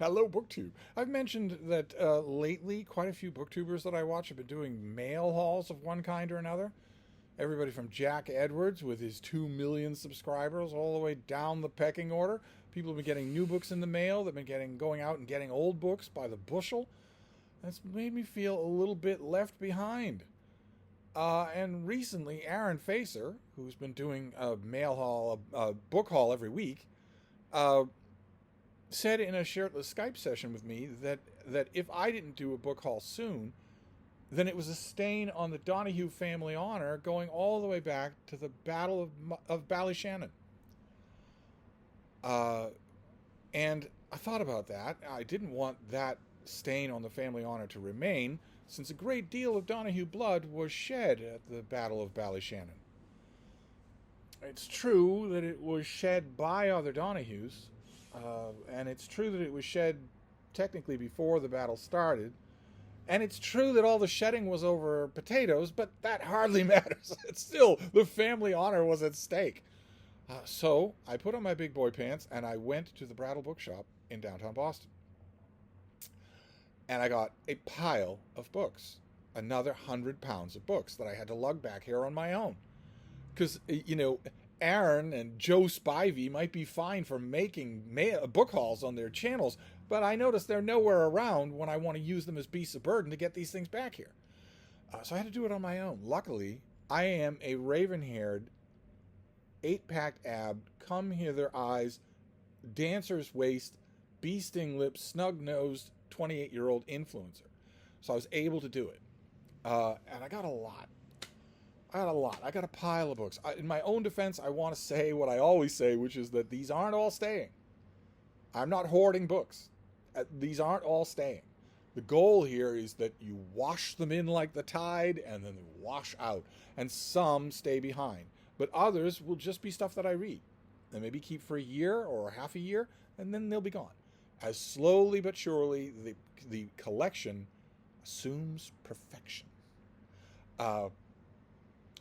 Hello, BookTube. I've mentioned that lately quite a few BookTubers that I watch have been doing mail hauls of one kind or another. Everybody from Jack Edwards with his 2 million subscribers all the way down the pecking order. People have been getting new books in the mail. They've been going out and getting old books by the bushel. That's made me feel a little bit left behind. And recently, Aaron Facer, who's been doing a mail haul, a book haul every week, uh, said in a shirtless Skype session with me that if I didn't do a book haul soon, then it was a stain on the Donahue family honor going all the way back to the Battle of Ballyshannon. And I thought about that. I didn't want that stain on the family honor to remain, since a great deal of Donahue blood was shed at the Battle of Ballyshannon. It's true that it was shed by other Donahues, and it's true that it was shed technically before the battle started. And it's true that all the shedding was over potatoes, but that hardly matters. It's still, the family honor was at stake. So I put on my big boy pants and I went to the Brattle Bookshop in downtown Boston. And I got a pile of books, another 100 pounds of books that I had to lug back here on my own. Because, Aaron and Joe Spivey might be fine for making book hauls on their channels, but I notice they're nowhere around when I want to use them as beasts of burden to get these things back here. So I had to do it on my own. Luckily, I am a raven-haired, 8-packed ab, come-hither eyes, dancer's waist, bee-sting lips, snug-nosed, 28-year-old influencer. So I was able to do it. And I got a lot. I got a pile of books. In my own defense, I want to say what I always say, which is that these aren't all staying. I'm not hoarding books. These aren't all staying. The goal here is that you wash them in like the tide and then they wash out. And some stay behind. But others will just be stuff that I read. And maybe keep for a year or half a year, and then they'll be gone. As slowly but surely, the collection assumes perfection.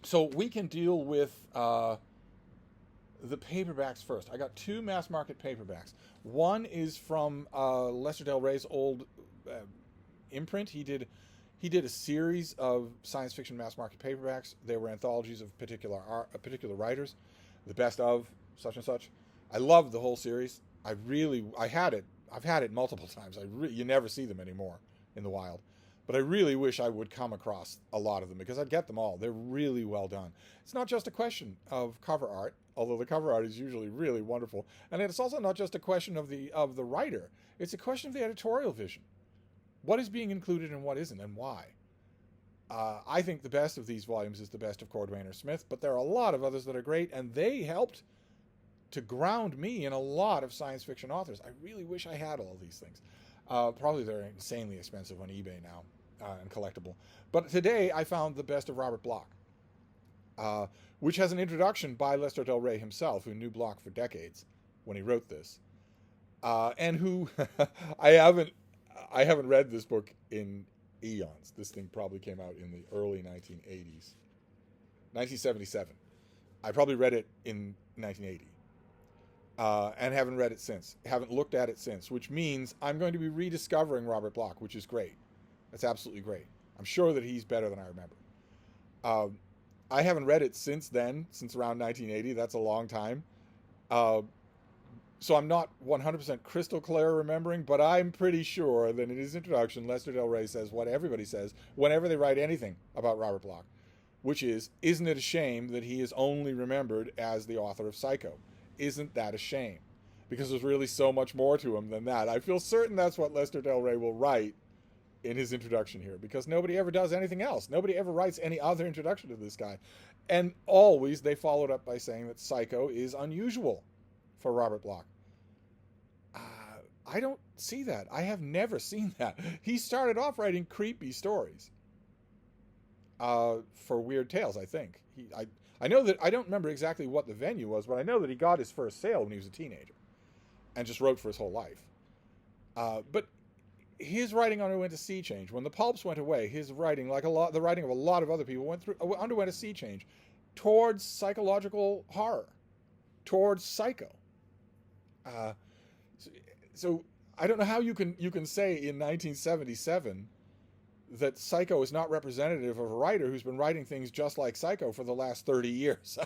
So we can deal with the paperbacks first. I got 2 mass market paperbacks. One is from Lester Del Rey's old imprint. He did a series of science fiction mass market paperbacks. They were anthologies of particular writers, the best of such and such. I loved the whole series. I've had it multiple times. You never see them anymore in the wild. But I really wish I would come across a lot of them because I'd get them all. They're really well done. It's not just a question of cover art, although the cover art is usually really wonderful. And it's also not just a question of the writer. It's a question of the editorial vision. What is being included and what isn't, and why? I think the best of these volumes is the best of Cordwainer Smith, but there are a lot of others that are great, and they helped to ground me in a lot of science fiction authors. I really wish I had all these things. Probably they're insanely expensive on eBay now and collectible. But today I found the best of Robert Bloch, which has an introduction by Lester Del Rey himself, who knew Bloch for decades when he wrote this, and who I haven't read this book in eons. This thing probably came out in the early 1980s, 1977. I probably read it in 1980. And haven't read it since. Haven't looked at it since, which means I'm going to be rediscovering Robert Bloch, which is great. That's absolutely great. I'm sure that he's better than I remember. I haven't read it since then, since around 1980. That's a long time. So I'm not 100% crystal clear remembering, but I'm pretty sure that in his introduction, Lester Del Rey says what everybody says whenever they write anything about Robert Bloch, which is, isn't it a shame that he is only remembered as the author of Psycho? Isn't that a shame? Because there's really so much more to him than that. I feel certain that's what Lester Del Rey will write in his introduction here, because nobody ever does anything else. Nobody ever writes any other introduction to this guy. And always they followed up by saying that Psycho is unusual for Robert Bloch. I don't see that. I have never seen that. He started off writing creepy stories for Weird Tales, I think. I know that, I don't remember exactly what the venue was, but I know that he got his first sale when he was a teenager and just wrote for his whole life. But his writing underwent a sea change. When the pulps went away, his writing, like the writing of a lot of other people, underwent a sea change towards psychological horror, towards Psycho. So I don't know how you can say in 1977 that Psycho is not representative of a writer who's been writing things just like Psycho for the last 30 years.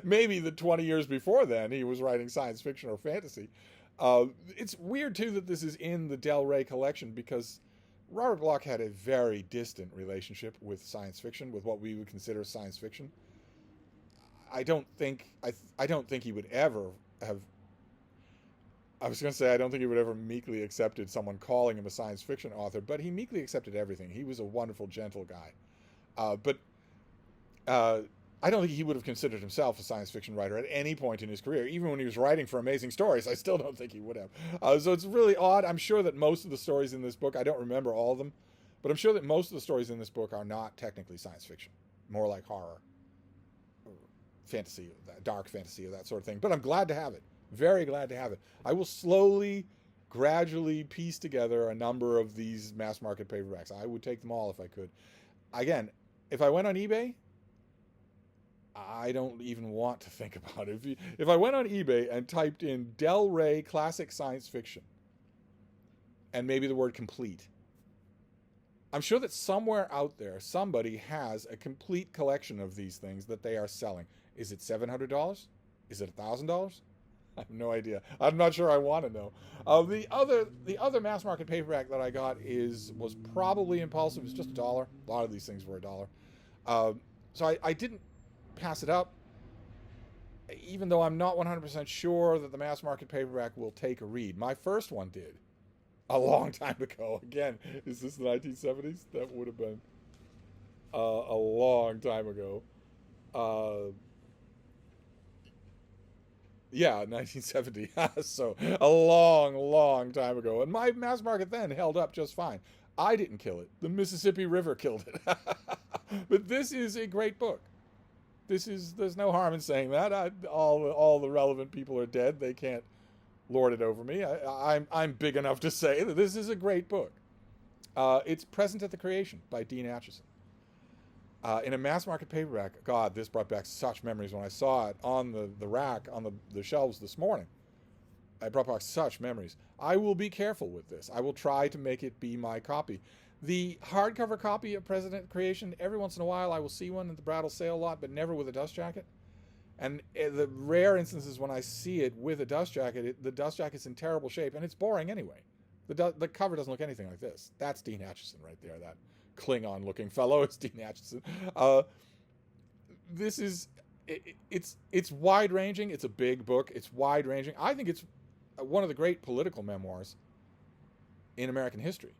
Maybe the 20 years before then he was writing science fiction or fantasy. It's weird, too, that this is in the Del Rey collection, because Robert Bloch had a very distant relationship with science fiction, with what we would consider science fiction. I don't think he would ever have... I was going to say, I don't think he would ever meekly accepted someone calling him a science fiction author, but he meekly accepted everything. He was a wonderful, gentle guy. But I don't think he would have considered himself a science fiction writer at any point in his career. Even when he was writing for Amazing Stories, I still don't think he would have. So it's really odd. I'm sure that most of the stories in this book, I don't remember all of them, but I'm sure that most of the stories in this book are not technically science fiction. More like horror, or fantasy, dark fantasy, or that sort of thing. But I'm glad to have it. Very glad to have it. I will slowly, gradually piece together a number of these mass market paperbacks. I would take them all if I could. Again, if I went on eBay, I don't even want to think about it. If I went on eBay and typed in Del Rey classic science fiction and maybe the word complete, I'm sure that somewhere out there somebody has a complete collection of these things that they are selling. Is it $700? Is it $1,000? I have no idea. I'm not sure I want to know. The other mass market paperback that I got was probably impulsive. It's just $1. A lot of these things were $1. So I didn't pass it up, even though I'm not 100% sure that the mass market paperback will take a read. My first one did, a long time ago. Again, is this the 1970s? That would have been a long time ago. Yeah, 1970. So a long time ago. And my mass market then held up just fine. I didn't kill it. The Mississippi River killed it. But this is a great book. There's no harm in saying that. All the relevant people are dead. They can't lord it over me. I'm big enough to say that this is a great book. It's Present at the Creation by Dean Acheson. In a mass market paperback, God, this brought back such memories when I saw it on the rack, on the shelves this morning. It brought back such memories. I will be careful with this. I will try to make it be my copy. The hardcover copy of President Creation, every once in a while I will see one at the Brattle sale lot, but never with a dust jacket. And the rare instances when I see it with a dust jacket, the dust jacket's in terrible shape, and it's boring anyway. The cover doesn't look anything like this. That's Dean Acheson right there, that Klingon-looking fellow. It's Dean Acheson. This is... It's wide-ranging. It's a big book. It's wide-ranging. I think it's one of the great political memoirs in American history.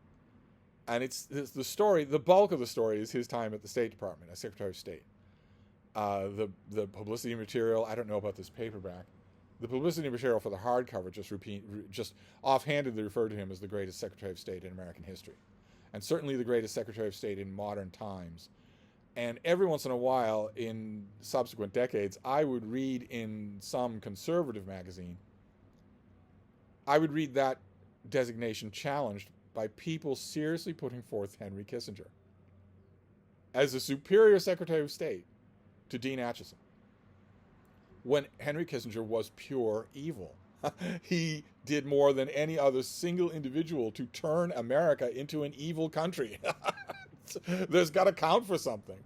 And it's the story, the bulk of the story is his time at the State Department as Secretary of State. The publicity material, I don't know about this paperback. The publicity material for the hardcover just offhandedly referred to him as the greatest Secretary of State in American history. And certainly the greatest Secretary of State in modern times. And every once in a while, in subsequent decades, I would read in some conservative magazine, I would read that designation challenged by people seriously putting forth Henry Kissinger as a superior Secretary of State to Dean Acheson, when Henry Kissinger was pure evil. He did more than any other single individual to turn America into an evil country. There's got to count for something.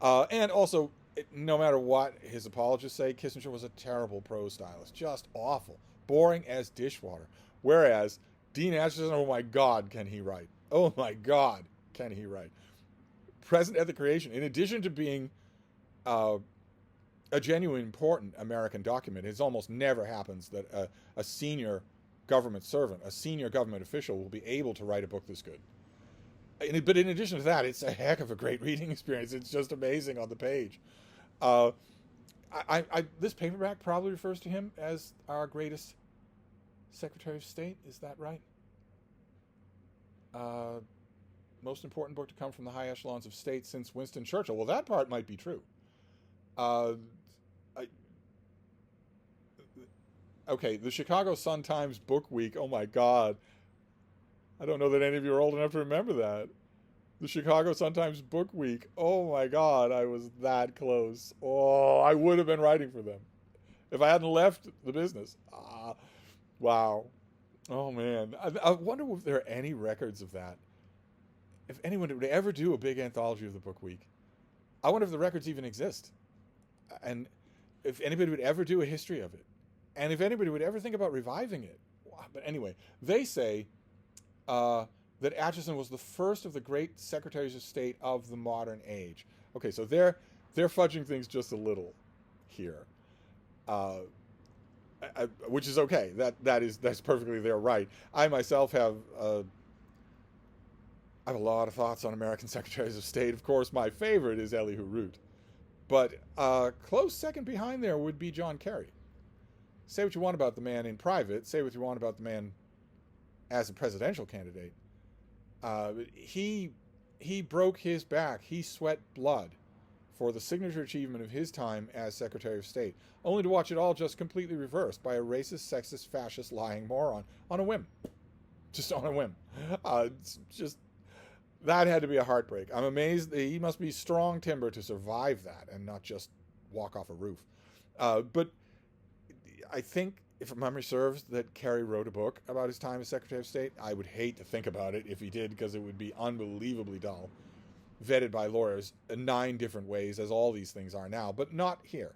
And also, no matter what his apologists say, Kissinger was a terrible prose stylist. Just awful. Boring as dishwater. Whereas Dean Acheson, oh my God, can he write? Oh my God, can he write? Present at the Creation, in addition to being a genuine important American document, it almost never happens that a senior government servant, a senior government official will be able to write a book this good. But in addition to that, it's a heck of a great reading experience. It's just amazing on the page. This paperback probably refers to him as our greatest Secretary of State. Is that right? Most important book to come from the high echelons of state since Winston Churchill. Well, that part might be true. Okay, the Chicago Sun-Times Book Week. Oh my God. I don't know that any of you are old enough to remember that. The Chicago Sun-Times Book Week. Oh my God, I was that close. Oh, I would have been writing for them if I hadn't left the business. Wow. Oh man, I wonder if there are any records of that. If anyone would ever do a big anthology of the Book Week, I wonder if the records even exist, and if anybody would ever do a history of it, and if anybody would ever think about reviving it. But anyway, they say that Acheson was the first of the great secretaries of state of the modern age. Okay, so they're fudging things just a little here, which is okay. That's perfectly their right. I myself have I have a lot of thoughts on American secretaries of state. Of course, my favorite is Elihu Root, but close second behind there would be John Kerry. Say what you want about the man in private. Say what you want about the man as a presidential candidate. He broke his back. He sweat blood for the signature achievement of his time as Secretary of State, only to watch it all just completely reversed by a racist, sexist, fascist, lying moron on a whim. Just on a whim. It's just, that had to be a heartbreak. I'm amazed that he must be strong timber to survive that and not just walk off a roof. But I think, if memory serves, that Kerry wrote a book about his time as Secretary of State. I would hate to think about it if he did, because it would be unbelievably dull. Vetted by lawyers in 9 different ways, as all these things are now, but not here.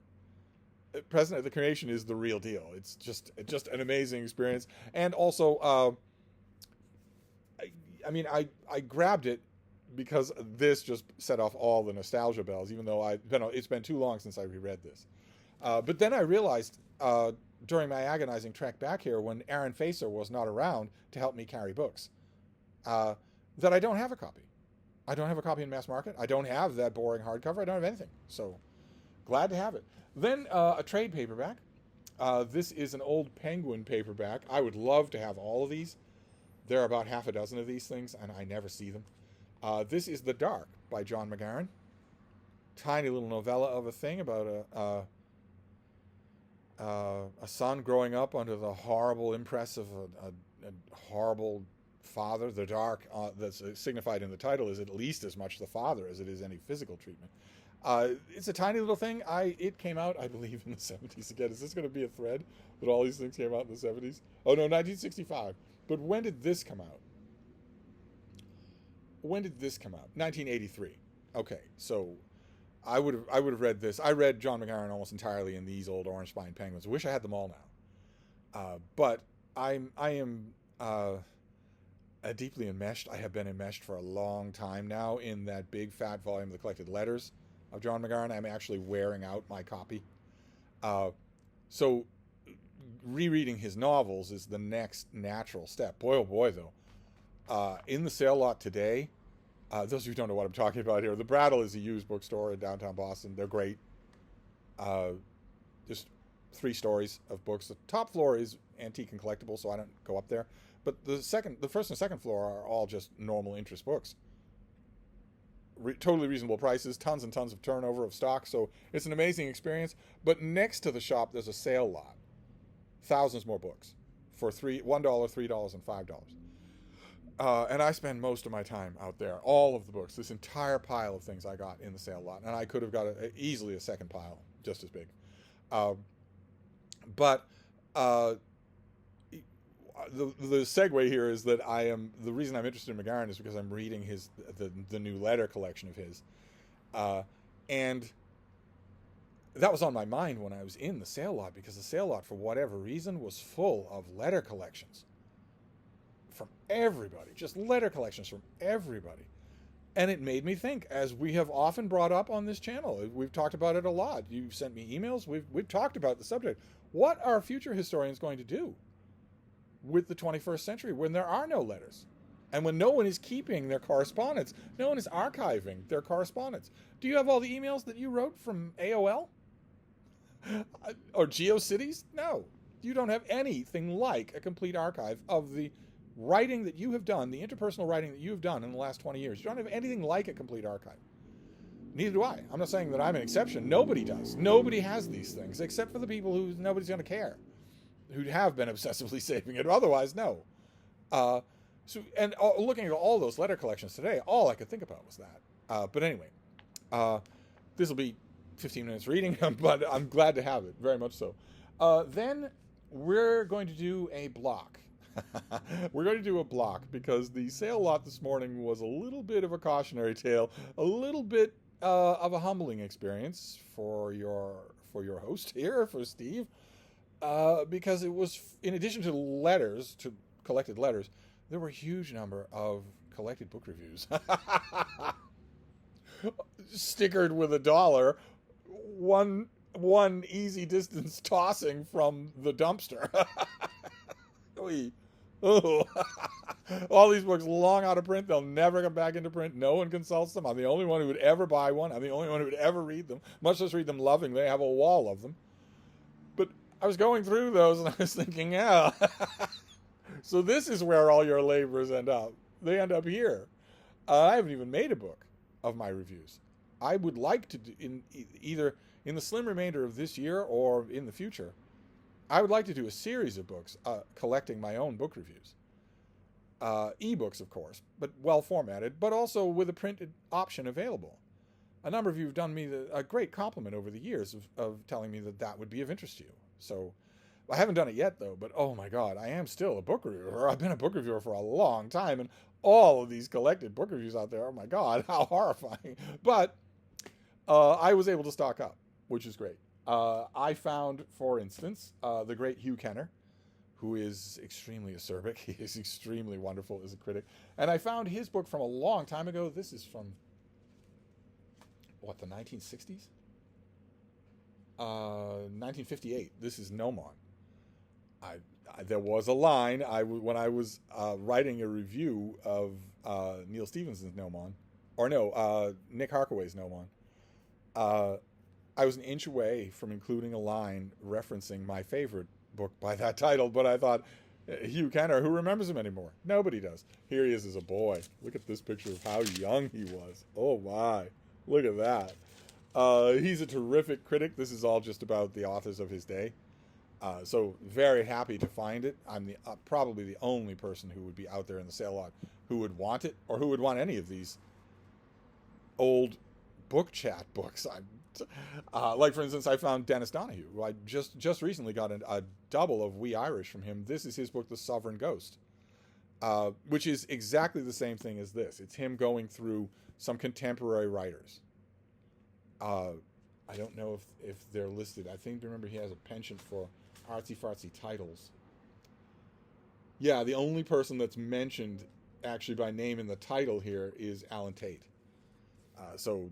President of the Creation is the real deal. It's just an amazing experience. And also, I grabbed it because this just set off all the nostalgia bells, even though it's been too long since I reread this. But then I realized during my agonizing trek back here, when Aaron Facer was not around to help me carry books, that I don't have a copy. I don't have a copy in mass market. I don't have that boring hardcover. I don't have anything. So glad to have it. Then a trade paperback. This is an old Penguin paperback. I would love to have all of these. There are about half a dozen of these things, and I never see them. This is The Dark by John McGahern. Tiny little novella of a thing about a son growing up under the horrible impress of a horrible father. The dark that's signified in the title is at least as much the father as it is any physical treatment. It's a tiny little thing. It came out, I believe, in the 70s. Again, is this going to be a thread that all these things came out in the 70s? Oh no, 1965. But when did this come out? 1983. Okay, so I would have read this. I read John McGahern almost entirely in these old orange spine Penguins. I wish I had them all now. But I am deeply enmeshed. I have been enmeshed for a long time now in that big fat volume of the collected letters of John McGahern. I'm actually wearing out my copy. So rereading his novels is the next natural step. Boy, oh boy, though. In the sale lot today, those of you who don't know what I'm talking about here, the Brattle is a used bookstore in downtown Boston. They're great. Just 3 stories of books. The top floor is antique and collectible, so I don't go up there. But the first and second floor are all just normal interest books. Totally reasonable prices, tons and tons of turnover of stock, so it's an amazing experience. But next to the shop, there's a sale lot. Thousands more books for $1, $3, and $5. And I spend most of my time out there. All of the books, this entire pile of things I got in the sale lot. And I could have got easily a second pile, just as big. But the segue here is that the reason I'm interested in McGahern is because I'm reading the new letter collection of his. And that was on my mind when I was in the sale lot, because the sale lot, for whatever reason, was full of letter collections from everybody, just letter collections from everybody. And it made me think, as we have often brought up on this channel, we've talked about it a lot. You've sent me emails. We've talked about the subject. What are future historians going to do with the 21st century when there are no letters? And when no one is keeping their correspondence, no one is archiving their correspondence. Do you have all the emails that you wrote from AOL? Or GeoCities? No. You don't have anything like a complete archive of the writing that you have done, the interpersonal writing that you have done in the last 20 years. You don't have anything like a complete archive. Neither do I. I'm not saying that I'm an exception. Nobody does. Nobody has these things, except for the people who nobody's going to care, who have been obsessively saving it. Otherwise, no. Looking at all those letter collections today, all I could think about was that. But anyway, this will be 15 minutes reading, but I'm glad to have it, very much so. Then we're going to do a block. We're going to do a block because the sale lot this morning was a little bit of a cautionary tale, a little bit of a humbling experience for your host here, for Steve, because it was, in addition to letters, to collected letters, there were a huge number of collected book reviews. Stickered with $1, one easy distance tossing from the dumpster. Oh. All these books long out of print. They'll never come back into print. No one consults them. I'm the only one who would ever buy one. I'm the only one who would ever read them, much less read them lovingly. I have a wall of them. But I was going through those and I was thinking, yeah. So this is where all your labors end up. They end up here. I haven't even made a book of my reviews. I would like to do, either in the slim remainder of this year or in the future, I would like to do a series of books collecting my own book reviews. E-books, of course, but well formatted, but also with a printed option available. A number of you have done me a great compliment over the years of telling me that would be of interest to you. So I haven't done it yet, though, but oh my God, I am still a book reviewer. I've been a book reviewer for a long time, and all of these collected book reviews out there, oh my God, how horrifying. But I was able to stock up, which is great. I found, for instance, the great Hugh Kenner, who is extremely acerbic. He is extremely wonderful as a critic. And I found his book from a long time ago. This is from, what, the 1960s? 1958. This is Nomon. There was a line when I was writing a review of Neil Stephenson's Nomon, or no, Nick Harkaway's Nomon. I was an inch away from including a line referencing my favorite book by that title, but I thought, Hugh Kenner, who remembers him anymore? Nobody does. Here he is as a boy. Look at this picture of how young he was. Oh my, look at that. He's a terrific critic. This is all just about the authors of his day. So very happy to find it. I'm probably the only person who would be out there in the sale lot who would want it, or who would want any of these old book chat books. Like, for instance, I found Dennis Donahue, who I just recently got a double of We Irish from him. This is his book, The Sovereign Ghost, which is exactly the same thing as this. It's him going through some contemporary writers. I don't know if they're listed. I think, remember, he has a penchant for artsy-fartsy titles. Yeah, the only person that's mentioned actually by name in the title here is Alan Tate. So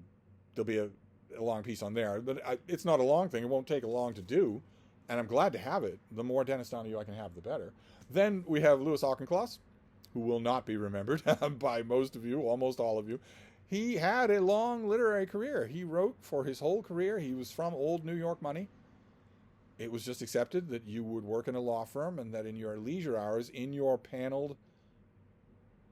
there'll be a long piece on there, but it's not a long thing. It won't take long to do, and I'm glad to have it. The more Dennis Donahue I can have, the better. Then we have Louis Auchincloss, who will not be remembered by most of you, almost all of you. He had a long literary career. He wrote for his whole career. He was from old New York money. It was just accepted that you would work in a law firm and that in your leisure hours, in your paneled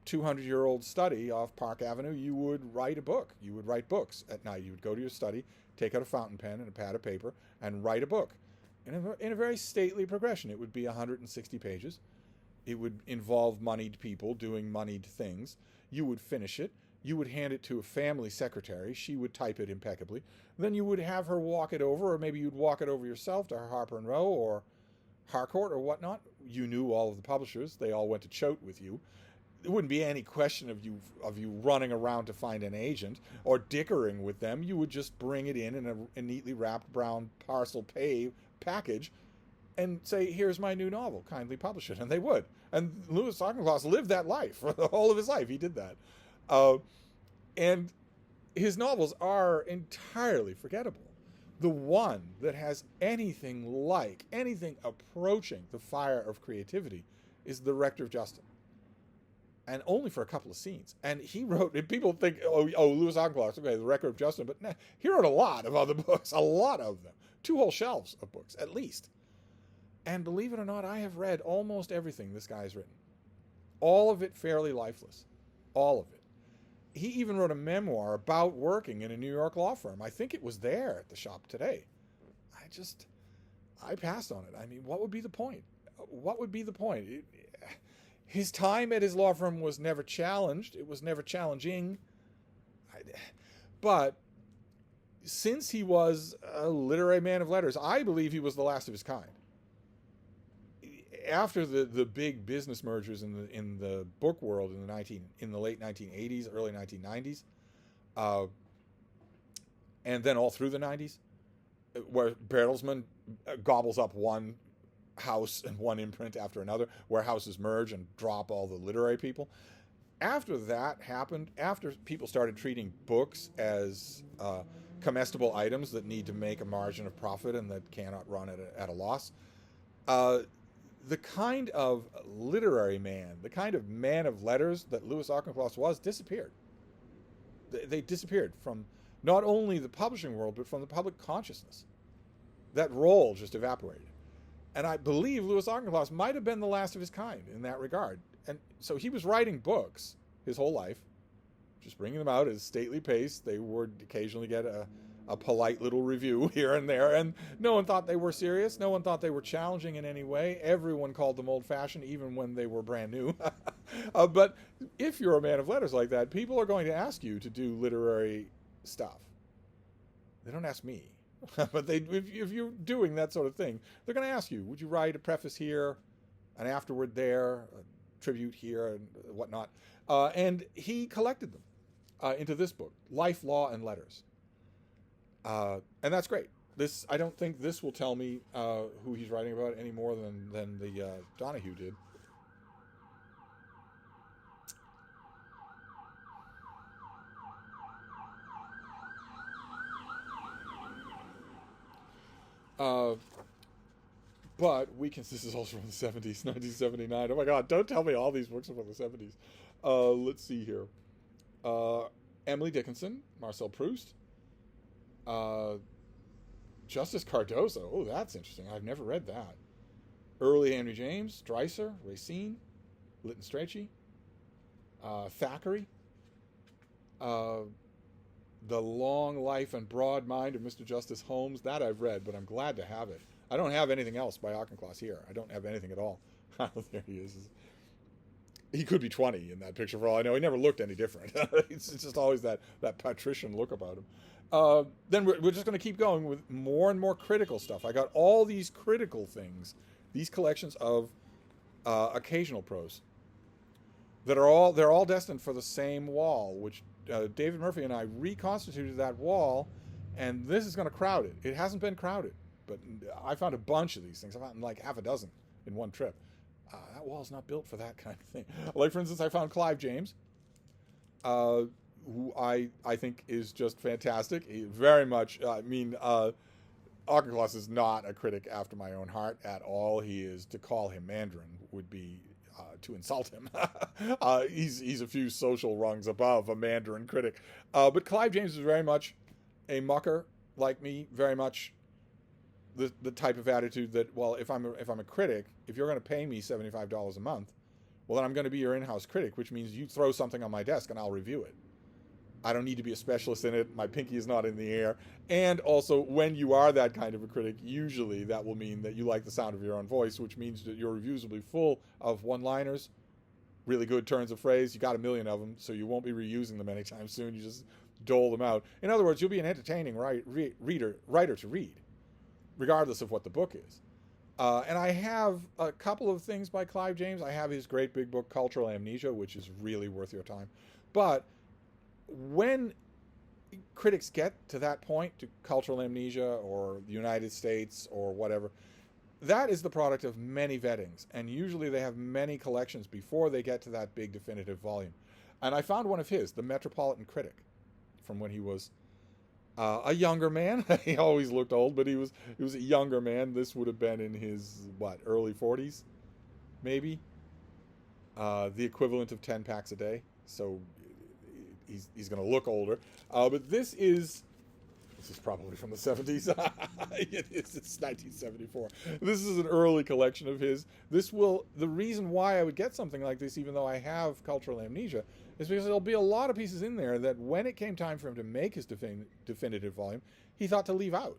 200-year-old study off Park Avenue, you would write a book. You would write books at night. You would go to your study, take out a fountain pen and a pad of paper, and write a book. In a very stately progression. It would be 160 pages. It would involve moneyed people doing moneyed things. You would finish it. You would hand it to a family secretary. She would type it impeccably. Then you would have her walk it over, or maybe you'd walk it over yourself to Harper & Row or Harcourt or whatnot. You knew all of the publishers. They all went to Choate with you. There wouldn't be any question of you running around to find an agent or dickering with them. You would just bring it in a neatly wrapped brown parcel package and say, here's my new novel, kindly publish it. And they would. And Louis Auchincloss lived that life for the whole of his life. He did that. And his novels are entirely forgettable. The one that has anything approaching the fire of creativity is The Rector of Justin. And only for a couple of scenes. And he wrote, people think, oh, Louis Auchincloss, okay, The Rector of Justin, but nah, he wrote a lot of other books, a lot of them. 2 whole shelves of books, at least. And believe it or not, I have read almost everything this guy's written. All of it fairly lifeless. All of it. He even wrote a memoir about working in a New York law firm. I think it was there at the shop today. I passed on it. I mean, what would be the point? What would be the point? His time at his law firm was never challenged. It was never challenging. But since he was a literary man of letters, I believe he was the last of his kind. after the big business mergers in the book world in the late 1980s, early 1990s, and then all through the 90s, where Bertelsmann gobbles up one house and one imprint after another, where houses merge and drop all the literary people. After that happened, after people started treating books as comestible items that need to make a margin of profit and that cannot run at a loss, the kind of literary man, the kind of man of letters that Louis Auchincloss was, disappeared. They disappeared from not only the publishing world, but from the public consciousness. That role just evaporated. And I believe Louis Auchincloss might have been the last of his kind in that regard. And so he was writing books his whole life, just bringing them out at a stately pace. They would occasionally get a polite little review here and there, and no one thought they were serious. No one thought they were challenging in any way. Everyone called them old-fashioned, even when they were brand new. But if you're a man of letters like that, people are going to ask you to do literary stuff. They don't ask me. But if you're doing that sort of thing, they're going to ask you, would you write a preface here, an afterword there, a tribute here, and whatnot? And he collected them into this book, Life, Law, and Letters. And that's great. I don't think this will tell me who he's writing about any more than the Donahue did. But this is also from the 70s, 1979. Oh my God, don't tell me all these books are from the 70s. Let's see here. Emily Dickinson, Marcel Proust, Justice Cardozo. Oh, that's interesting. I've never read that. Early Henry James, Dreiser, Racine, Lytton Strachey, Thackeray, The Long Life and Broad Mind of Mr. Justice Holmes. That I've read, but I'm glad to have it. I don't have anything else by Auchincloss here. I don't have anything at all. There he is. He could be 20 in that picture for all I know. He never looked any different. It's just always that patrician look about him. Then we're just going to keep going with more and more critical stuff. I got all these critical things, these collections of occasional prose that they're all destined for the same wall, which David Murphy and I reconstituted that wall, and this is going to crowd it. It hasn't been crowded, but I found a bunch of these things. I found like half a dozen in one trip. That wall's not built for that kind of thing. Like, for instance, I found Clive James, who I think is just fantastic. He very much, Auchincloss is not a critic after my own heart at all. He is, to call him Mandarin would be to insult him. He's a few social rungs above a Mandarin critic. But Clive James is very much a mucker like me, very much the type of attitude that, well, if I'm a critic, if you're going to pay me $75 a month, well, then I'm going to be your in-house critic, which means you throw something on my desk and I'll review it. I don't need to be a specialist in it. My pinky is not in the air. And also, when you are that kind of a critic, usually that will mean that you like the sound of your own voice, which means that your reviews will be full of one-liners, really good turns of phrase. You got a million of them, so you won't be reusing them anytime soon. You just dole them out. In other words, you'll be an entertaining writer to read, regardless of what the book is. And I have a couple of things by Clive James. I have his great big book, Cultural Amnesia, which is really worth your time. But when critics get to that point, to cultural amnesia or the United States or whatever, that is the product of many vettings. And usually they have many collections before they get to that big definitive volume. And I found one of his, The Metropolitan Critic, from when he was a younger man. He always looked old, but he was a younger man. This would have been in his, early 40s, maybe? The equivalent of 10 packs a day. So he's going to look older. But this is probably from the 70s. It's 1974. This is an early collection of his. The reason why I would get something like this, even though I have cultural amnesia, is because there'll be a lot of pieces in there that when it came time for him to make his definitive volume, he thought to leave out.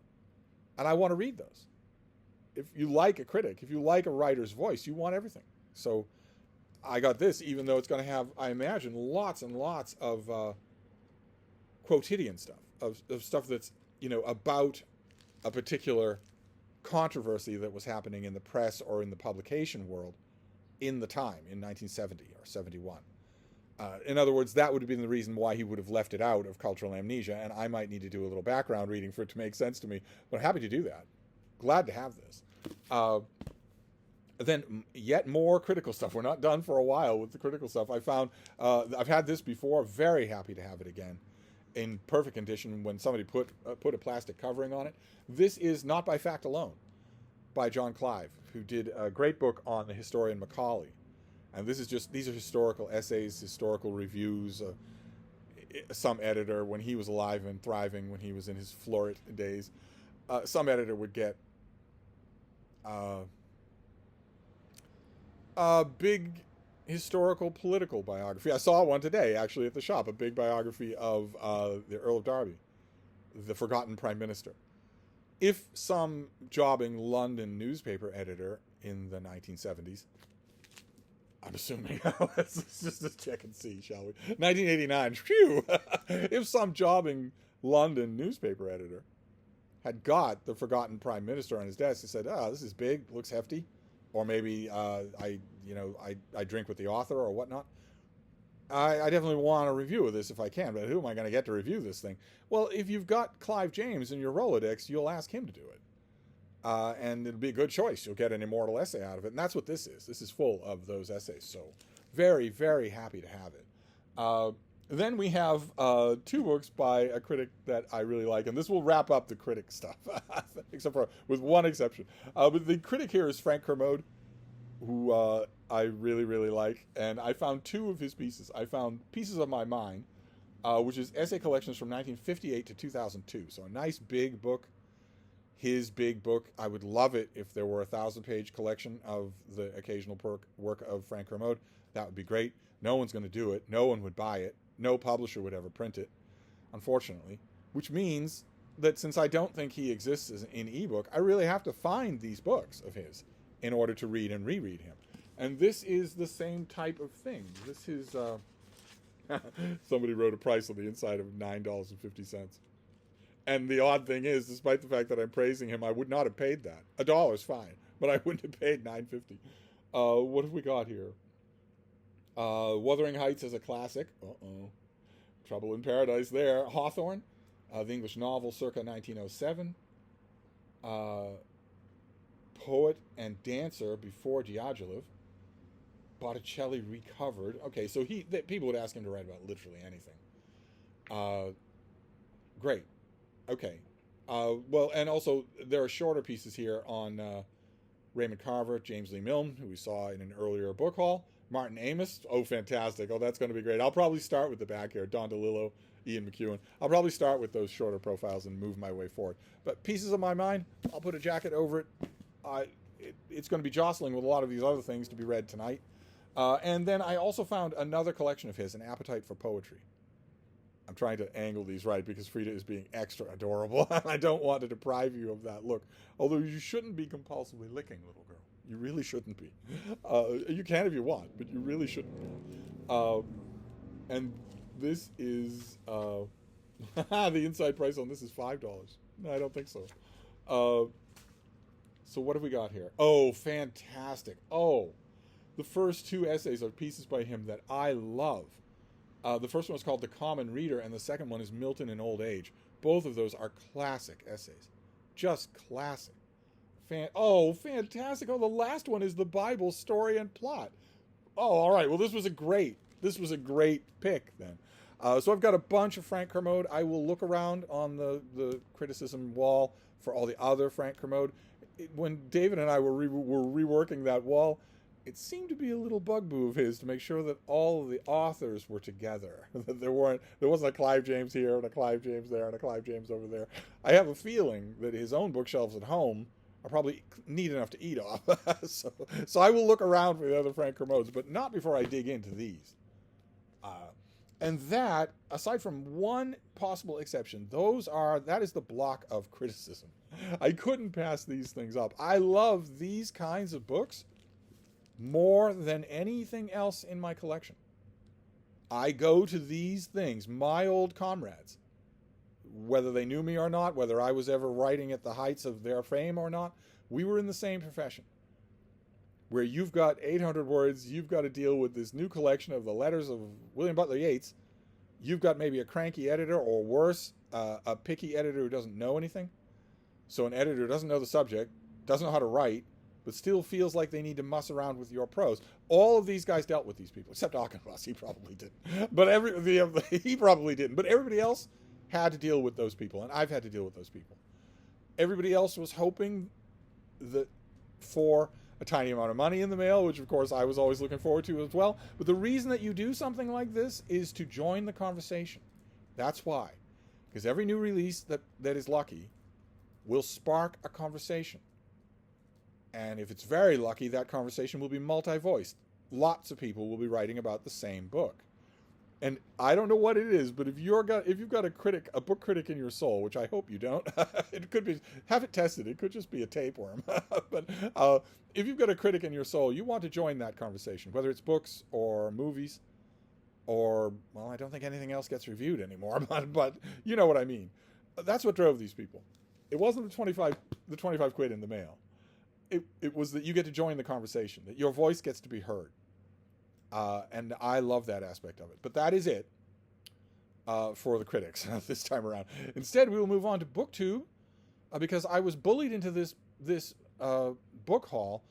And I want to read those. If you like a critic, if you like a writer's voice, you want everything. So I got this, even though it's going to have, I imagine, lots and lots of quotidian stuff, of stuff that's, about a particular controversy that was happening in the press or in the publication world in the time, in 1970 or 71. In other words, that would have been the reason why he would have left it out of cultural amnesia, and I might need to do a little background reading for it to make sense to me, but I'm happy to do that. Glad to have this. Then yet more critical stuff. We're not done for a while with the critical stuff. I found, I've had this before, very happy to have it again in perfect condition when somebody put a plastic covering on it. This is Not by Fact Alone by John Clive, who did a great book on the historian Macaulay. And this is just, these are historical essays, historical reviews. Some editor, when he was alive and thriving, when he was in his florid days, some editor would get a big historical political biography. I saw one today, actually, at the shop, a big biography of the Earl of Derby, the forgotten Prime Minister. If some jobbing London newspaper editor in the 1970s, I'm assuming, let's just check and see, shall we? 1989, phew! If some jobbing London newspaper editor had got the forgotten Prime Minister on his desk and said, "Oh, this is big, looks hefty," or maybe I drink with the author or whatnot, I definitely want a review of this if I can, but who am I going to get to review this thing? Well, if you've got Clive James in your Rolodex, you'll ask him to do it. And it'll be a good choice. You'll get an immortal essay out of it. And that's what this is. This is full of those essays. So very, very happy to have it. Then we have 2 books by a critic that I really like. And this will wrap up the critic stuff, except for with one exception. But the critic here is Frank Kermode, who I really, really like. And I found 2 of his pieces. I found Pieces of My Mind, which is essay collections from 1958 to 2002. So a nice big book. His big book. I would love it if there were a 1,000-page collection of the occasional work of Frank Kermode. That would be great. No one's going to do it. No one would buy it. No publisher would ever print it, unfortunately. Which means that since I don't think he exists as in ebook, I really have to find these books of his in order to read and reread him. And this is the same type of thing. This is... somebody wrote a price on the inside of $9.50. And the odd thing is, despite the fact that I'm praising him, I would not have paid that. $1's fine, but I wouldn't have paid $9.50. What have we got here? Wuthering Heights is a classic. Trouble in Paradise there. Hawthorne, the English novel circa 1907. Poet and dancer before Diaghilev. Botticelli recovered. Okay, so people would ask him to write about literally anything. Great. Okay. Well, and also there are shorter pieces here on Raymond Carver, James Lee Milne, who we saw in an earlier book haul. Martin Amis. Oh, fantastic. Oh, that's going to be great. I'll probably start with the back here. Don DeLillo, Ian McEwan. I'll probably start with those shorter profiles and move my way forward. But Pieces of My Mind, I'll put a jacket over it. It's going to be jostling with a lot of these other things to be read tonight. And then I also found another collection of his, An Appetite for Poetry. I'm trying to angle these right because Frida is being extra adorable, and I don't want to deprive you of that look. Although you shouldn't be compulsively licking, little girl. You really shouldn't be. You can if you want, but you really shouldn't be. And this is... the inside price on this is $5. No, I don't think so. So what have we got here? Oh, fantastic. Oh, the first 2 essays are pieces by him that I love. The first one is called The Common Reader, and the second one is Milton in Old Age. Both of those are classic essays. Just classic. Fantastic. Oh, the last one is The Bible, Story and Plot. Oh, all right. Well, this was a great pick then. So I've got a bunch of Frank Kermode. I will look around on the criticism wall for all the other Frank Kermode. When David and I were reworking that wall, it seemed to be a little bugaboo of his to make sure that all of the authors were together. That there wasn't a Clive James here and a Clive James there and a Clive James over there. I have a feeling that his own bookshelves at home are probably neat enough to eat off. So I will look around for the other Frank Kermodes, but not before I dig into these. And that, aside from one possible exception, that is the block of criticism. I couldn't pass these things up. I love these kinds of books more than anything else in my collection. I go to these things, my old comrades, whether they knew me or not, whether I was ever writing at the heights of their fame or not, we were in the same profession, where you've got 800 words, you've got to deal with this new collection of the letters of William Butler Yeats. You've got maybe a cranky editor, or worse, a picky editor who doesn't know anything. So an editor who doesn't know the subject, doesn't know how to write, but still feels like they need to muss around with your prose. All of these guys dealt with these people, except Auchinleck. He probably didn't. But he probably didn't. But everybody else had to deal with those people, and I've had to deal with those people. Everybody else was hoping that for a tiny amount of money in the mail, which of course I was always looking forward to as well. But the reason that you do something like this is to join the conversation. That's why. Because every new release that is lucky will spark a conversation. And if it's very lucky, that conversation will be multi-voiced. Lots of people will be writing about the same book. And I don't know what it is, but if you've got a book critic in your soul, which I hope you don't, it could be, have it tested. It could just be a tapeworm. But if you've got a critic in your soul, you want to join that conversation, whether it's books or movies, or, well, I don't think anything else gets reviewed anymore, but you know what I mean. That's what drove these people. It wasn't the 25 quid in the mail. It was that you get to join the conversation, that your voice gets to be heard. And I love that aspect of it. But that is it for the critics this time around. Instead, we will move on to BookTube, because I was bullied into this book haul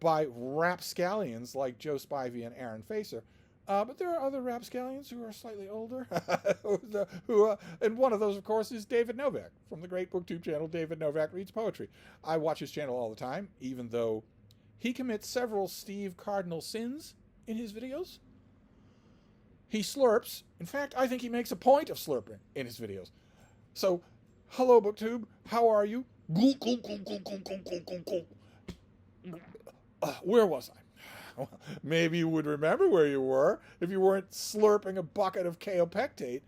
by rapscallions like Joe Spivey and Aaron Facer. But there are other rapscallions who are slightly older, and one of those, of course, is David Novak from the great BookTube channel. David Novak Reads Poetry. I watch his channel all the time, even though he commits several Steve cardinal sins in his videos. He slurps. In fact, I think he makes a point of slurping in his videos. So, hello, BookTube. How are you? Where was I? Maybe you would remember where you were if you weren't slurping a bucket of kaopectate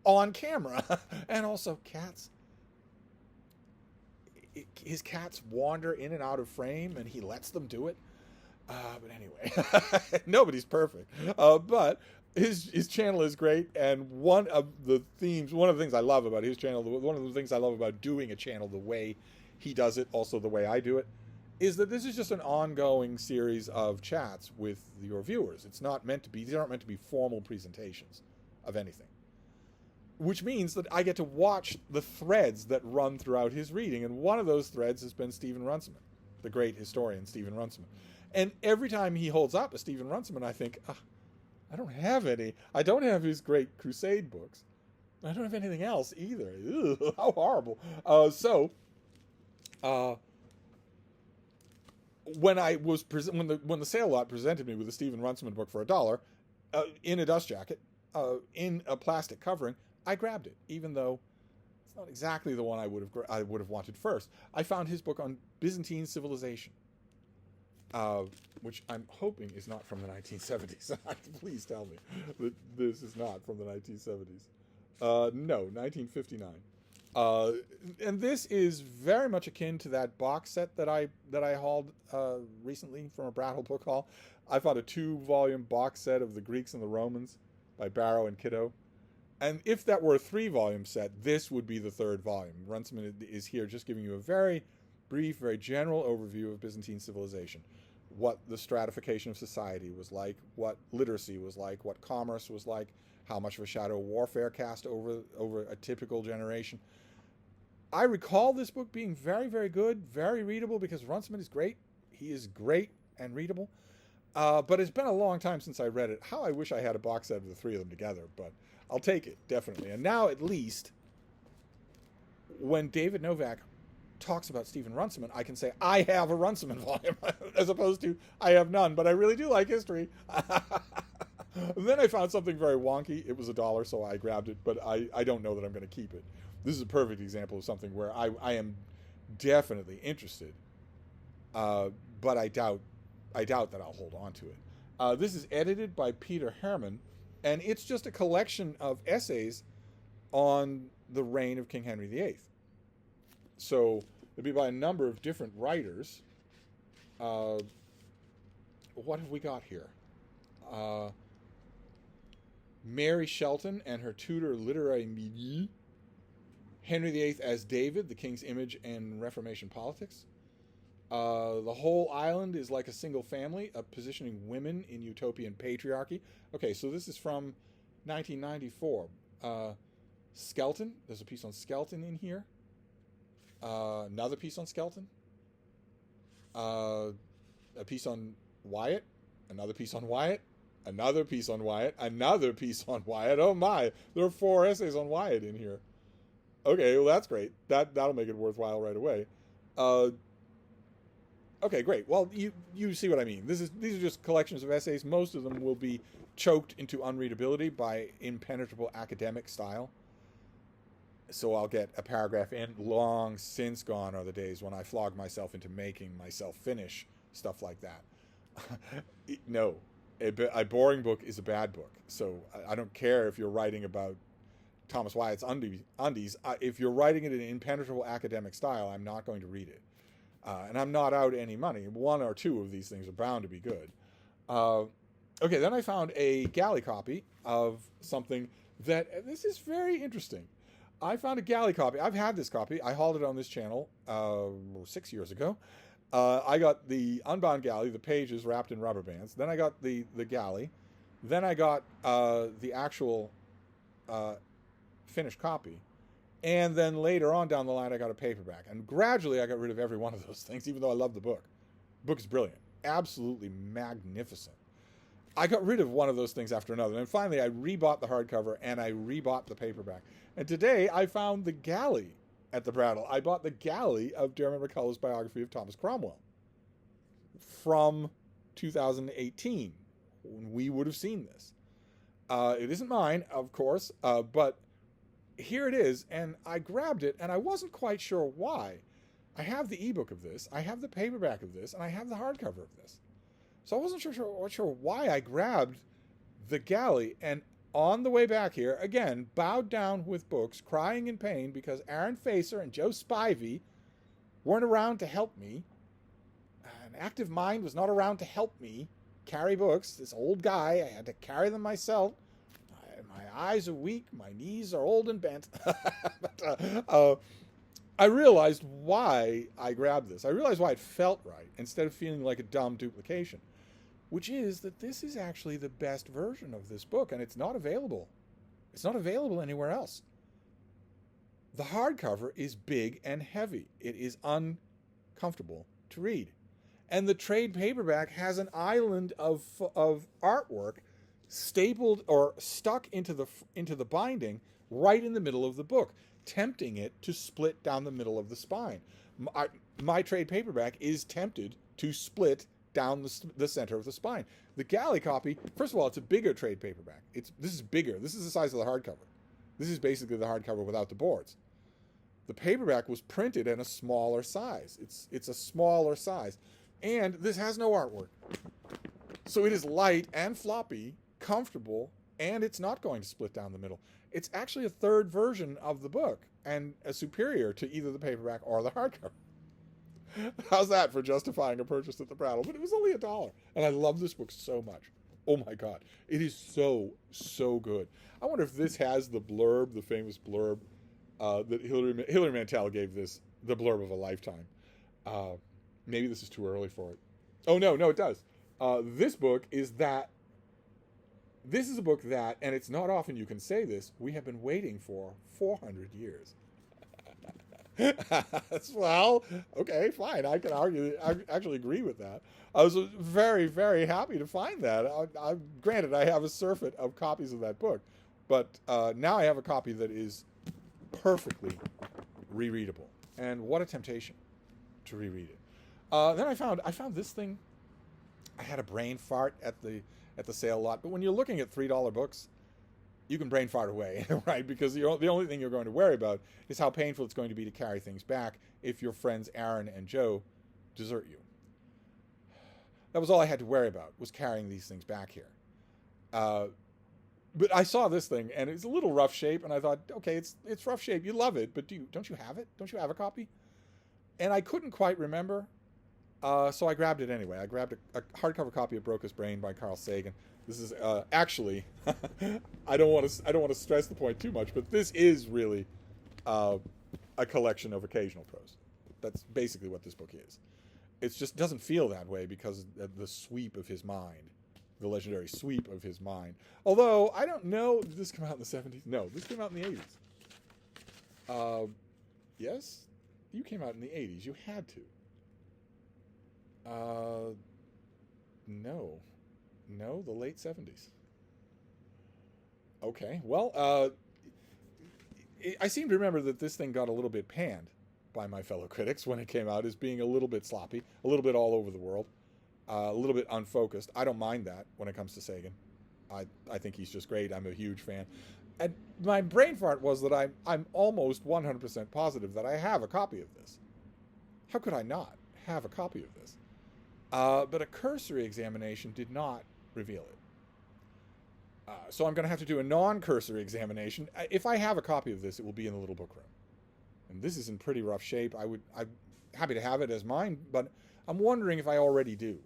on camera. And also cats. His cats wander in and out of frame, and he lets them do it. But anyway, nobody's perfect. But his channel is great, and one of the things I love about his channel, one of the things I love about doing a channel the way he does it, also the way I do it, is that this is just an ongoing series of chats with your viewers. These aren't meant to be formal presentations of anything. Which means that I get to watch the threads that run throughout his reading, and one of those threads has been Stephen Runciman, the great historian Stephen Runciman. And every time he holds up a Stephen Runciman, I think, I don't have any. I don't have his great Crusade books. I don't have anything else either. Ew, how horrible. When the sale lot presented me with a Stephen Runciman book for $1, in a dust jacket, in a plastic covering, I grabbed it, even though it's not exactly the one I would have wanted first. I found his book on Byzantine civilization, which I'm hoping is not from the 1970s. Please tell me that this is not from the 1970s. No, 1959. And this is very much akin to that box set that I hauled recently from a Brattle book haul. I found a 2-volume box set of the Greeks and the Romans by Barrow and Kiddo. And if that were a 3-volume set, this would be the 3rd volume. Runciman is here just giving you a very brief, very general overview of Byzantine civilization. What the stratification of society was like, what literacy was like, what commerce was like, how much of a shadow warfare cast over a typical generation. I recall this book being very, very good, very readable, because Runciman is great. He is great and readable. But it's been a long time since I read it. How I wish I had a box set of the 3 of them together, but I'll take it, definitely. And now, at least, when David Novak talks about Stephen Runciman, I can say, I have a Runciman volume, as opposed to, I have none, but I really do like history. Then I found something very wonky. It was $1, so I grabbed it, but I don't know that I'm going to keep it. This is a perfect example of something where I am definitely interested, but I doubt that I'll hold on to it. This is edited by Peter Herman, and it's just a collection of essays on the reign of King Henry VIII. So it'll be by a number of different writers. What have we got here? Mary Shelton and her tutor Literary Henry VIII as David, the King's Image and Reformation Politics. The whole island is like a single family, positioning women in utopian patriarchy. Okay, so this is from 1994. Skeleton. There's a piece on skeleton in here. Another piece on skeleton. A piece on Wyatt. Another piece on Wyatt. Another piece on Wyatt. Another piece on Wyatt. Oh my! There are 4 essays on Wyatt in here. Okay, well that's great. That'll make it worthwhile right away. Okay, great. Well, you see what I mean. These are just collections of essays. Most of them will be choked into unreadability by impenetrable academic style. So I'll get a paragraph in. Long since gone are the days when I flog myself into making myself finish stuff like that. No, a boring book is a bad book. So I don't care if you're writing about Thomas Wyatt's undies. If you're writing it in impenetrable academic style, I'm not going to read it. And I'm not out any money. 1 or 2 of these things are bound to be good. Okay, then I found a galley copy of something that, this is very interesting. I found a galley copy. I've had this copy. I hauled it on this channel 6 years ago. I got the unbound galley, the pages wrapped in rubber bands. Then I got the galley. Then I got the actual finished copy. And then later on down the line, I got a paperback. And gradually, I got rid of every one of those things, even though I love the book. The book is brilliant. Absolutely magnificent. I got rid of one of those things after another. And finally, I rebought the hardcover, and I rebought the paperback. And today, I found the galley at the Brattle. I bought the galley of Dermot McCullough's biography of Thomas Cromwell from 2018, when we would have seen this. It isn't mine, of course, but here it is, and I grabbed it, and I wasn't quite sure why. I have the ebook of this, I have the paperback of this, and I have the hardcover of this. So I wasn't sure why I grabbed the galley, and on the way back here, again, bowed down with books, crying in pain because Aaron Facer and Joe Spivey weren't around to help me. An active mind was not around to help me carry books. This old guy, I had to carry them myself. My eyes are weak, my knees are old and bent. But I realized why I grabbed this. I realized why it felt right, instead of feeling like a dumb duplication, which is that this is actually the best version of this book, and it's not available. It's not available anywhere else. The hardcover is big and heavy. It is uncomfortable to read. And the trade paperback has an island of artwork stapled or stuck into the binding right in the middle of the book, tempting it to split down the middle of the spine. My trade paperback is tempted to split down the center of the spine. The galley copy, first of all, it's a bigger trade paperback. This is bigger. This is the size of the hardcover. This is basically the hardcover without the boards. The paperback was printed in a smaller size. It's a smaller size. And this has no artwork. So it is light and floppy, comfortable, and it's not going to split down the middle. It's actually a third version of the book, and a superior to either the paperback or the hardcover. How's that for justifying a purchase at the Brattle? But it was only $1, and I love this book so much. Oh my God, it is so good. I wonder if this has the blurb, the famous blurb that Hilary Mantel gave this, the blurb of a lifetime. Maybe this is too early for it. Oh no, it does. This book is that. This is a book that, and it's not often you can say this, we have been waiting for 400 years. Well, okay, fine. I can I actually agree with that. I was very, very happy to find that. Granted, I have a surfeit of copies of that book, but now I have a copy that is perfectly rereadable. And what a temptation to reread it. Then I found this thing. I had a brain fart at the sale lot, but when you're looking at $3 books, you can brain fart away, right? Because the only thing you're going to worry about is how painful it's going to be to carry things back if your friends Aaron and Joe desert you. That was all I had to worry about, was carrying these things back here. But I saw this thing, and it's a little rough shape, and I thought, okay, it's rough shape. You love it, but don't you have it? Don't you have a copy? And I couldn't quite remember. So I grabbed it anyway. I grabbed a hardcover copy of Broca's Brain by Carl Sagan. This is actually, I don't want to stress the point too much, but this is really a collection of occasional prose. That's basically what this book is. It just doesn't feel that way because of the sweep of his mind, the legendary sweep of his mind. Although, I don't know, did this come out in the 70s? No, this came out in the 80s. Yes? You came out in the 80s. You had to. No. No, the late 70s. Okay, well, I seem to remember that this thing got a little bit panned by my fellow critics when it came out as being a little bit sloppy, a little bit all over the world, a little bit unfocused. I don't mind that when it comes to Sagan. I think he's just great. I'm a huge fan. And my brain fart was that I'm almost 100% positive that I have a copy of this. How could I not have a copy of this? But a cursory examination did not reveal it. So I'm going to have to do a non-cursory examination. If I have a copy of this, it will be in the little book room. And this is in pretty rough shape. I'm happy to have it as mine, but I'm wondering if I already do.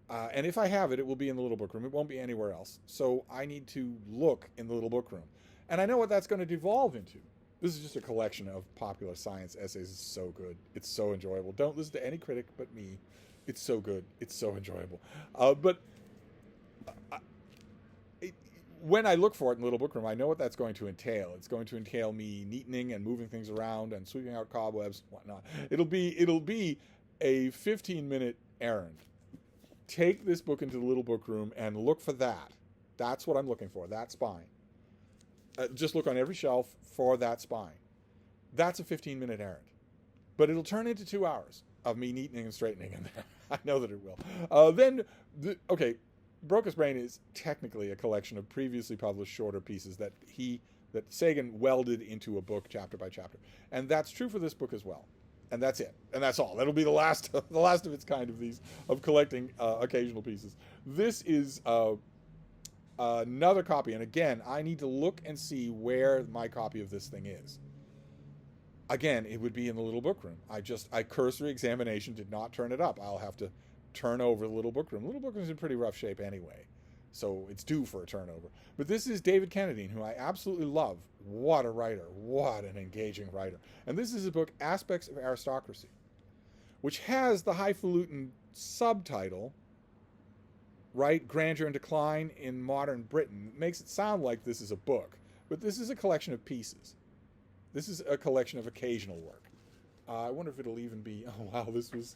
And if I have it, it will be in the little book room. It won't be anywhere else. So I need to look in the little book room. And I know what that's going to devolve into. This is just a collection of popular science essays. It's so good. It's so enjoyable. Don't listen to any critic but me. It's so good. It's so enjoyable. When I look for it in the little book room, I know what that's going to entail. It's going to entail me neatening and moving things around and sweeping out cobwebs and whatnot. It'll be a 15-minute errand. Take this book into the little book room and look for that. That's what I'm looking for, that spine. Just look on every shelf for that spine. That's a 15-minute errand. But it'll turn into 2 hours of me neatening and straightening in there. I know that it will. Okay, Broca's Brain is technically a collection of previously published shorter pieces that Sagan welded into a book chapter by chapter. And that's true for this book as well. And that's it. And that's all. That'll be the last of its kind of collecting occasional pieces. This is another copy. And again, I need to look and see where my copy of this thing is. Again, it would be in the little book room. I cursory examination did not turn it up. I'll have to turn over the little book room. The little book room is in pretty rough shape anyway, so it's due for a turnover. But this is David Kennedy, who I absolutely love. What a writer. What an engaging writer. And this is his book, Aspects of Aristocracy, which has the highfalutin subtitle, right? Grandeur and Decline in Modern Britain. It makes it sound like this is a book, but this is a collection of pieces. This is a collection of occasional work. I wonder if it'll even be... Oh, wow, this was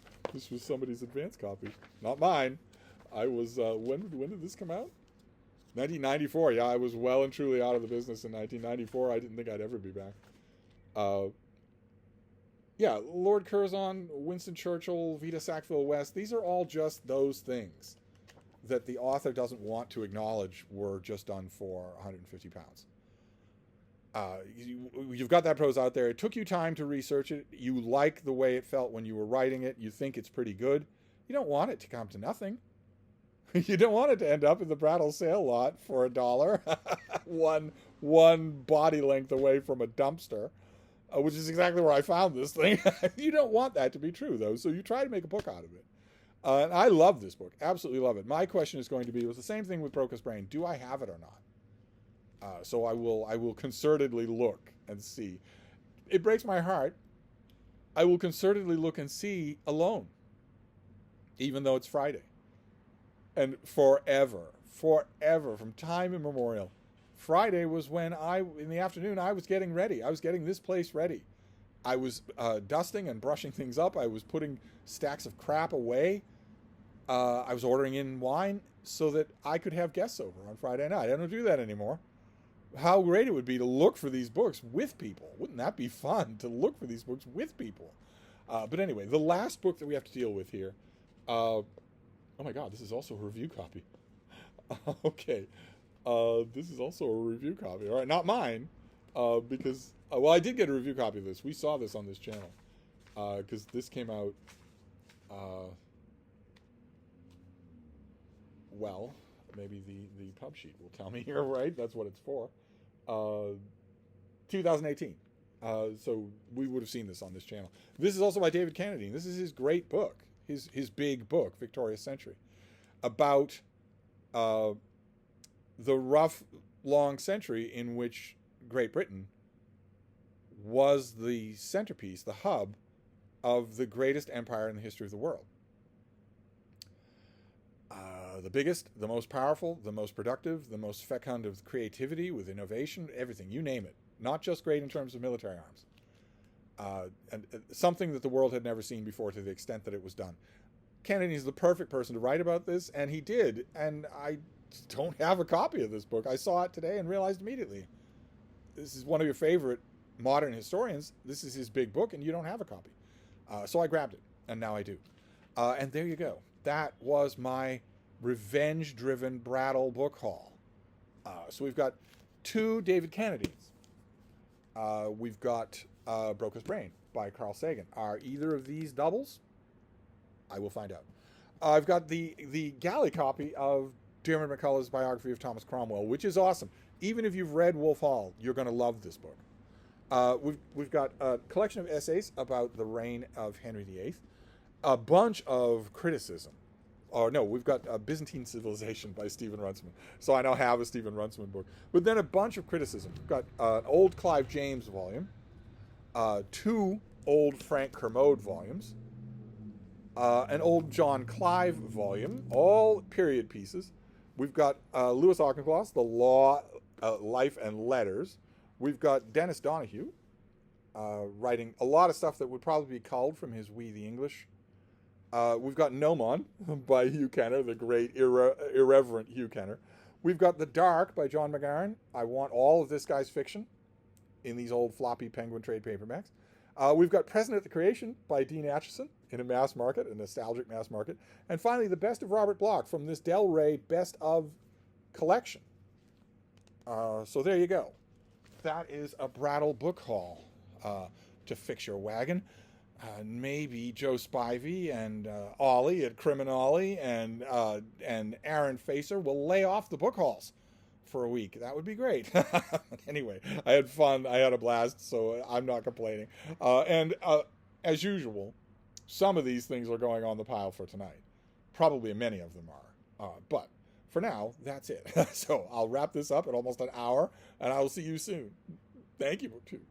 somebody's advance copy. Not mine. I was... when did this come out? 1994. Yeah, I was well and truly out of the business in 1994. I didn't think I'd ever be back. Yeah, Lord Curzon, Winston Churchill, Vita Sackville West, these are all just those things that the author doesn't want to acknowledge were just done for 150 pounds. You've got that prose out there. It took you time to research it. You like the way it felt when you were writing it. You think it's pretty good. You don't want it to come to nothing. You don't want it to end up in the Brattle sale lot for $1, one body length away from a dumpster, which is exactly where I found this thing. You don't want that to be true, though, so you try to make a book out of it. And I love this book. Absolutely love it. My question is going to be, it was the same thing with Broca's Brain. Do I have it or not? So I will concertedly look and see. It breaks my heart. I will concertedly look and see alone, even though it's Friday. And forever, from time immemorial, Friday was when in the afternoon, I was getting ready. I was getting this place ready. I was dusting and brushing things up. I was putting stacks of crap away. I was ordering in wine so that I could have guests over on Friday night. I don't do that anymore. How great it would be to look for these books with people. Wouldn't that be fun to look for these books with people? But anyway, the last book that we have to deal with here. Oh my God, this is also a review copy. Okay. This is also a review copy. All right, not mine. Because, I did get a review copy of this. We saw this on this channel. Because this came out, maybe the pub sheet will tell me here, right? That's what it's for. 2018. So we would have seen this on this channel. This is also by David Kennedy. This is his great book, his big book, Victoria's Century, about the rough, long century in which Great Britain was the centerpiece, the hub of the greatest empire in the history of the world. The biggest, the most powerful, the most productive, the most fecund of creativity with innovation, everything, you name it. Not just great in terms of military arms. And something that the world had never seen before to the extent that it was done. Kennedy's the perfect person to write about this, and he did. And I don't have a copy of this book. I saw it today and realized immediately, this is one of your favorite modern historians. This is his big book, and you don't have a copy. So I grabbed it, and now I do. And there you go. That was my revenge-driven Brattle book haul. So we've got 2 David Kennedys. We've got Broca's Brain by Carl Sagan. Are either of these doubles? I will find out. I've got the galley copy of Diarmuid MacCulloch's biography of Thomas Cromwell, which is awesome. Even if you've read Wolf Hall, you're going to love this book. We've got a collection of essays about the reign of Henry VIII, a bunch of criticism. Or no, we've got Byzantine Civilization by Stephen Runciman. So I now have a Stephen Runciman book. But then a bunch of criticism. We've got an old Clive James volume, 2 old Frank Kermode volumes, an old John Clive volume, all period pieces. We've got Lewis Auchincloss, The Law, Life and Letters. We've got Dennis Donahue, writing a lot of stuff that would probably be culled from his We the English. We've got Gnomon by Hugh Kenner, the great irreverent Hugh Kenner. We've got The Dark by John McGahern. I want all of this guy's fiction in these old floppy Penguin trade paperbacks. We've got Present at the Creation by Dean Acheson in a mass market, a nostalgic mass market. And finally, The Best of Robert Bloch from this Del Rey Best of collection. So there you go. That is a Brattle book haul to fix your wagon. Maybe Joe Spivey and Ollie at Criminale and Aaron Facer will lay off the book hauls for a week. That would be great. Anyway, I had fun. I had a blast, so I'm not complaining. And as usual, some of these things are going on the pile for tonight. Probably many of them are. But for now, that's it. So I'll wrap this up at almost an hour, and I will see you soon. Thank you, BookTube.